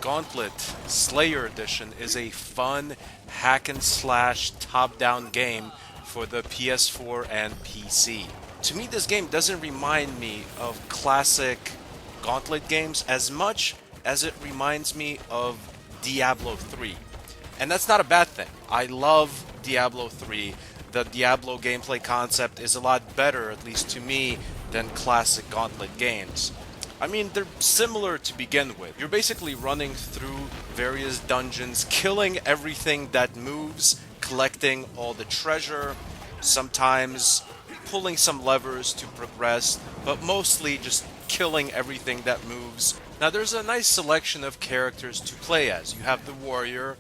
Gauntlet Slayer Edition is a fun hack and slash top-down game for the PS4 and PC. To me, this game doesn't remind me of classic Gauntlet games as much as it reminds me of Diablo 3. And that's not a bad thing. I love Diablo 3. The Diablo gameplay concept is a lot better, at least to me, than classic Gauntlet games. I mean, they're similar to begin with. You're basically running through various dungeons, killing everything that moves, collecting all the treasure, sometimes pulling some levers to progress, but mostly just killing everything that moves. Now, there's a nice selection of characters to play as. You have the warrior,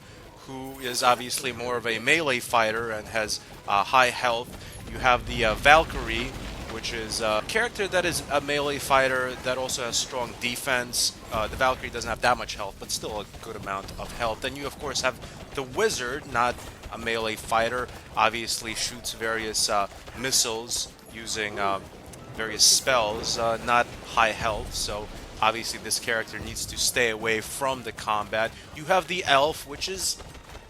who is obviously more of a melee fighter and has high health. You have the Valkyrie, which is a character that is a melee fighter that also has strong defense. The Valkyrie doesn't have that much health, but still a good amount of health. Then you, of course, have the Wizard, not a melee fighter, obviously shoots various missiles using various spells, not high health, so obviously this character needs to stay away from the combat. You have the Elf, which is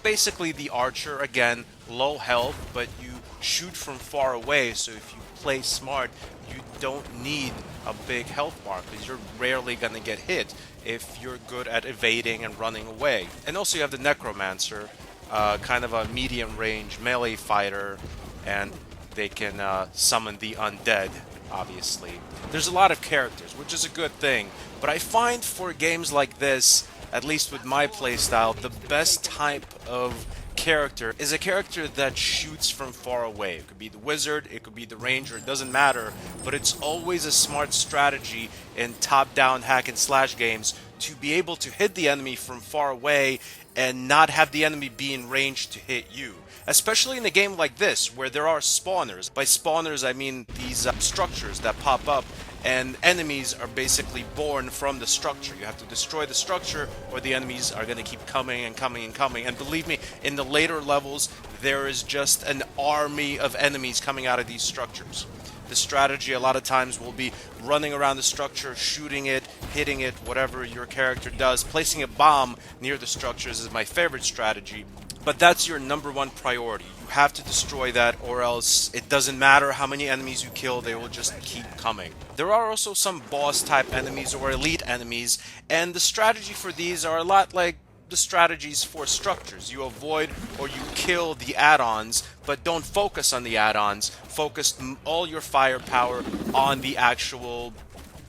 basically the archer, again, low health, but you shoot from far away, so if you play smart, you don't need a big health bar, because you're rarely going to get hit if you're good at evading and running away. And also you have the Necromancer, kind of a medium-range melee fighter, and they can summon the undead, obviously. There's a lot of characters, which is a good thing, but I find for games like this, at least with my playstyle, the best type of character is a character that shoots from far away. It could be the wizard, it could be the ranger, it doesn't matter, but it's always a smart strategy in top-down hack and slash games to be able to hit the enemy from far away and not have the enemy be in range to hit you. Especially in a game like this, where there are spawners. By spawners, I mean these structures that pop up, and enemies are basically born from the structure. You have to destroy the structure, or the enemies are going to keep coming and coming and coming. And believe me, in the later levels, there is just an army of enemies coming out of these structures. The strategy a lot of times will be running around the structure, shooting it, hitting it, whatever your character does. Placing a bomb near the structures is my favorite strategy. But that's your number one priority. You have to destroy that, or else it doesn't matter how many enemies you kill, they will just keep coming. There are also some boss type enemies or elite enemies, and the strategy for these are a lot like the strategies for structures. You avoid or you kill the add-ons, but don't focus on the add-ons. Focus all your firepower on the actual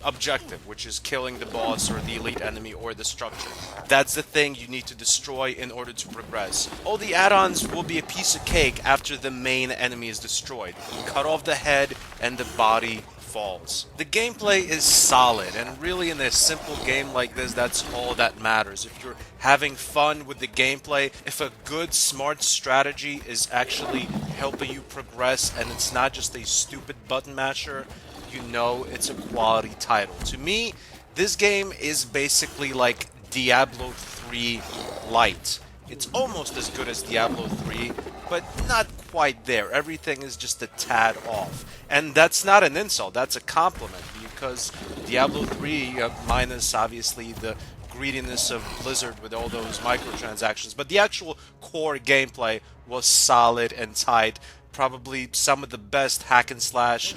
objective, which is killing the boss or the elite enemy or the structure. That's the thing you need to destroy in order to progress. All the add-ons will be a piece of cake after the main enemy is destroyed. Cut off the head and the body falls. The gameplay is solid, and really in a simple game like this, that's all that matters. If you're having fun with the gameplay, if a good smart strategy is actually helping you progress and it's not just a stupid button masher, you know it's a quality title. To me, this game is basically like Diablo III Light. It's almost as good as Diablo 3, but not quite there. Everything is just a tad off. And that's not an insult, that's a compliment, because Diablo 3, minus obviously the greediness of Blizzard with all those microtransactions, but the actual core gameplay was solid and tight. Probably some of the best hack and slash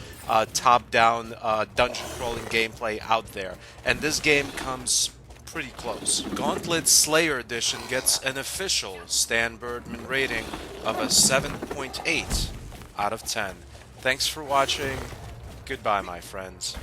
top-down dungeon crawling gameplay out there, and this game comes pretty close. Gauntlet Slayer Edition gets an official stanburdman rating of a 7.8 out of 10. Thanks for watching. Goodbye, my friends.